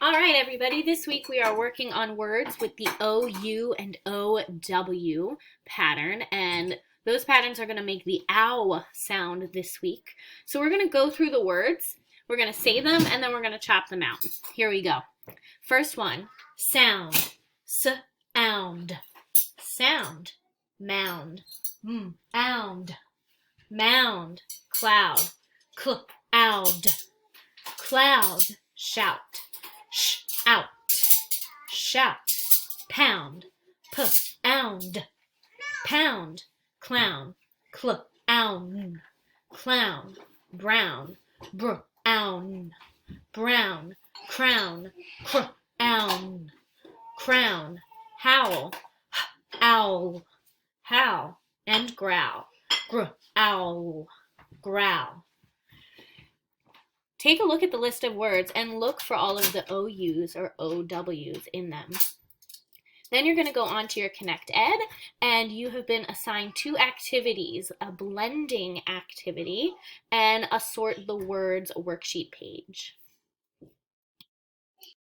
All right, everybody, this week we are working on words with the OU and OW pattern, and those patterns are going to make the ow sound this week. So we're going to go through the words, we're going to say them, and then we're going to chop them out. Here we go. First one, sound, sound, sound, mound, ound, mound, cloud, cloud, cloud, shout, out, shout, pound, pound, pound, clown, clown, clown, brown, brown, brown, crown, crown, crown, howl, owl, howl, and growl, growl, growl. Take a look at the list of words and look for all of the OUs or OWs in them. Then you're going to go on to your Connect Ed, and you have been assigned 2 activities, a blending activity and a sort the words worksheet page.